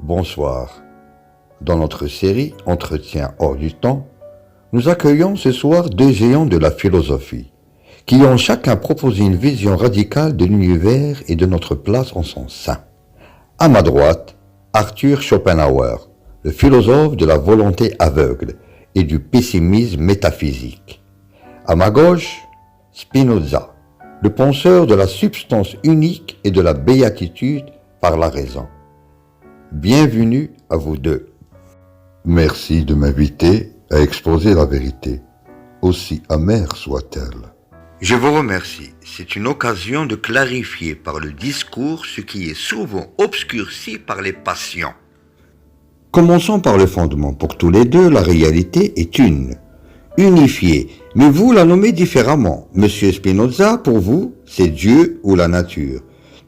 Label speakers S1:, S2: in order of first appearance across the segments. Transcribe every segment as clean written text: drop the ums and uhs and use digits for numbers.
S1: Bonsoir. Dans notre série Entretien hors du temps, nous accueillons ce soir deux géants de la philosophie, qui ont chacun proposé une vision radicale de l'univers et de notre place en son sein. À ma droite, Arthur Schopenhauer, le philosophe de la volonté aveugle et du pessimisme métaphysique. À ma gauche, Spinoza, le penseur de la substance unique et de la béatitude par la raison. Bienvenue à vous deux.
S2: Merci de m'inviter à exposer la vérité, aussi amère soit-elle.
S1: Je vous remercie. C'est une occasion de clarifier par le discours ce qui est souvent obscurci par les passions. Commençons par le fondement. Pour tous les deux, la réalité est une, unifiée, mais vous la nommez différemment. Monsieur Spinoza, pour vous, c'est Dieu ou la nature.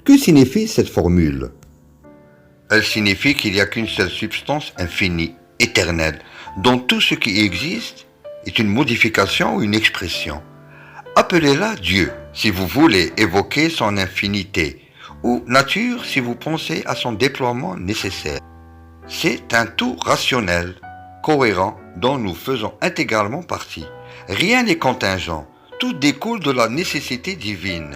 S1: Que signifie cette formule ? Elle signifie qu'il n'y a qu'une seule substance infinie, éternelle, dont tout ce qui existe est une modification ou une expression. Appelez-la Dieu si vous voulez évoquer son infinité, ou nature si vous pensez à son déploiement nécessaire. C'est un tout rationnel, cohérent, dont nous faisons intégralement partie. Rien n'est contingent, tout découle de la nécessité divine.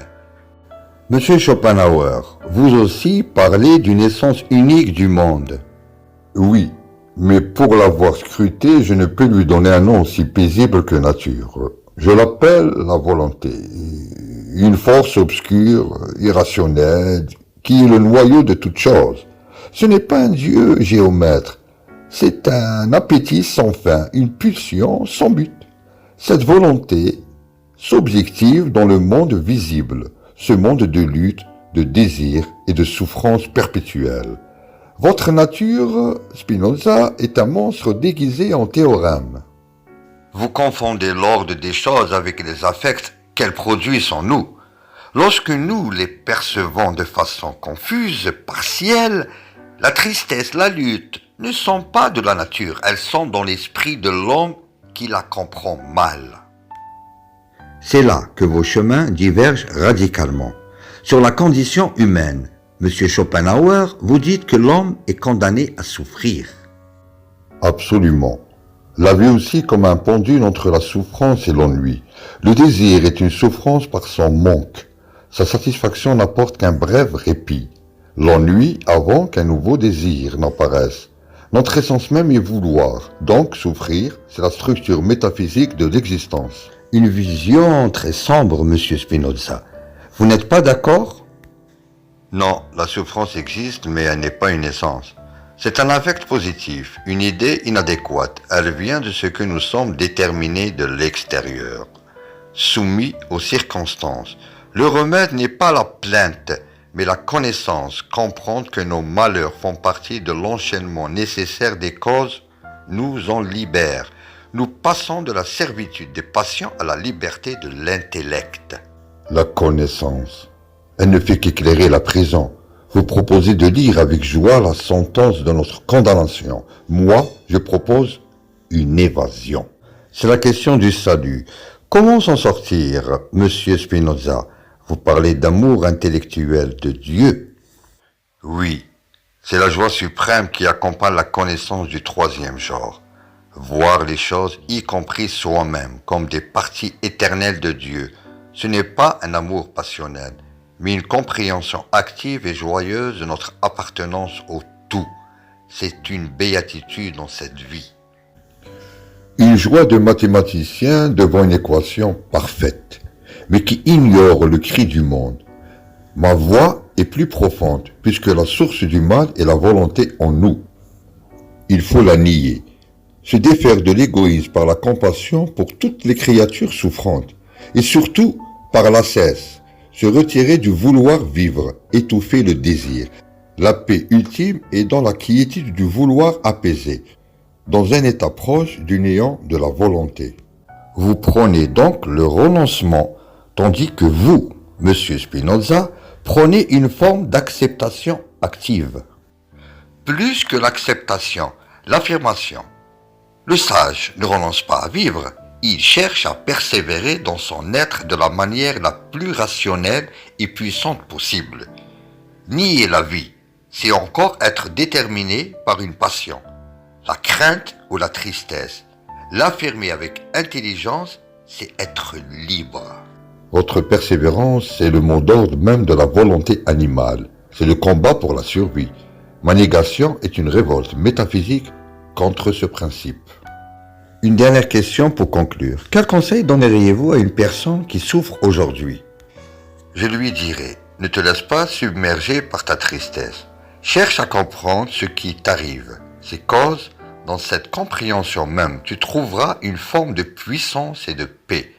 S1: Monsieur Schopenhauer, vous aussi parlez d'une essence unique du monde.
S2: Oui, mais pour l'avoir scruté, je ne peux lui donner un nom aussi paisible que nature. Je l'appelle la volonté, une force obscure, irrationnelle, qui est le noyau de toute chose. Ce n'est pas un dieu géomètre, c'est un appétit sans fin, une pulsion sans but. Cette volonté s'objective dans le monde visible, ce monde de lutte, de désir et de souffrance perpétuelle. Votre nature, Spinoza, est un monstre déguisé en théorème.
S1: Vous confondez l'ordre des choses avec les affects qu'elles produisent en nous. Lorsque nous les percevons de façon confuse, partielle, la tristesse, la lutte ne sont pas de la nature, elles sont dans l'esprit de l'homme qui la comprend mal. C'est là que vos chemins divergent radicalement. Sur la condition humaine, Monsieur Schopenhauer, vous dites que l'homme est condamné à souffrir.
S2: Absolument. La vie aussi comme un pendule entre la souffrance et l'ennui. Le désir est une souffrance par son manque. Sa satisfaction n'apporte qu'un bref répit. L'ennui avant qu'un nouveau désir n'apparaisse. Notre essence même est vouloir, donc souffrir, c'est la structure métaphysique de l'existence.
S1: Une vision très sombre, Monsieur Spinoza. Vous n'êtes pas d'accord ? Non, la souffrance existe, mais elle n'est pas une essence. C'est un affect positif, une idée inadéquate. Elle vient de ce que nous sommes déterminés de l'extérieur, soumis aux circonstances. Le remède n'est pas la plainte, mais la connaissance, comprendre que nos malheurs font partie de l'enchaînement nécessaire des causes, nous en libère. Nous passons de la servitude des passions à la liberté de l'intellect.
S2: La connaissance, elle ne fait qu'éclairer la prison. Vous proposez de lire avec joie la sentence de notre condamnation. Moi, je propose une évasion.
S1: C'est la question du salut. Comment s'en sortir, Monsieur Spinoza ? Vous parlez d'amour intellectuel de Dieu. Oui, c'est la joie suprême qui accompagne la connaissance du troisième genre. Voir les choses, y compris soi-même, comme des parties éternelles de Dieu. Ce n'est pas un amour passionnel, mais une compréhension active et joyeuse de notre appartenance au tout. C'est une béatitude dans cette vie.
S2: Une joie de mathématicien devant une équation parfaite, mais qui ignore le cri du monde. Ma voix est plus profonde, puisque la source du mal est la volonté en nous. Il faut la nier, se défaire de l'égoïsme par la compassion pour toutes les créatures souffrantes, et surtout par l'ascèse. Se retirer du vouloir vivre, étouffer le désir. La paix ultime est dans la quiétude du vouloir apaisé, dans un état proche du néant de la volonté.
S1: Vous prônez donc le renoncement, tandis que vous, Monsieur Spinoza, prônez une forme d'acceptation active. Plus que l'acceptation, l'affirmation. Le sage ne renonce pas à vivre. Il cherche à persévérer dans son être de la manière la plus rationnelle et puissante possible. Nier la vie, c'est encore être déterminé par une passion, la crainte ou la tristesse. L'affirmer avec intelligence, c'est être libre.
S2: Votre persévérance, c'est le mot d'ordre même de la volonté animale. C'est le combat pour la survie. Ma négation est une révolte métaphysique contre ce principe.
S1: Une dernière question pour conclure. Quel conseil donneriez-vous à une personne qui souffre aujourd'hui? Je lui dirais, ne te laisse pas submerger par ta tristesse. Cherche à comprendre ce qui t'arrive, ses causes. Dans cette compréhension même, tu trouveras une forme de puissance et de paix.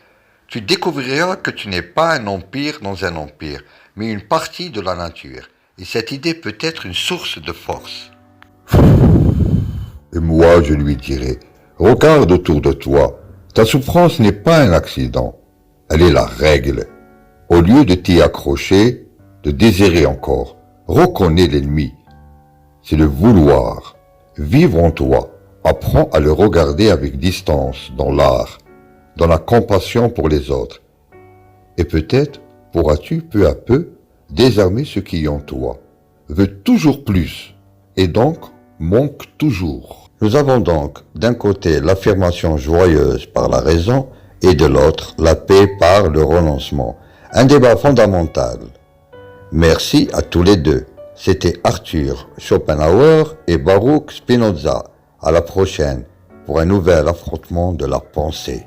S1: Tu découvriras que tu n'es pas un empire dans un empire, mais une partie de la nature. Et cette idée peut être une source de force.
S2: Et moi, je lui dirais, regarde autour de toi. Ta souffrance n'est pas un accident. Elle est la règle. Au lieu de t'y accrocher, de désirer encore, reconnais l'ennemi. C'est le vouloir. Vivre en toi. Apprends à le regarder avec distance dans l'art, dans la compassion pour les autres. Et peut-être pourras-tu peu à peu désarmer ce qui en toi veut toujours plus et donc manque toujours. Nous avons donc d'un côté l'affirmation joyeuse par la raison et de l'autre la paix par le renoncement. Un débat fondamental. Merci à tous les deux. C'était Arthur Schopenhauer et Baruch Spinoza. À la prochaine pour un nouvel affrontement de la pensée.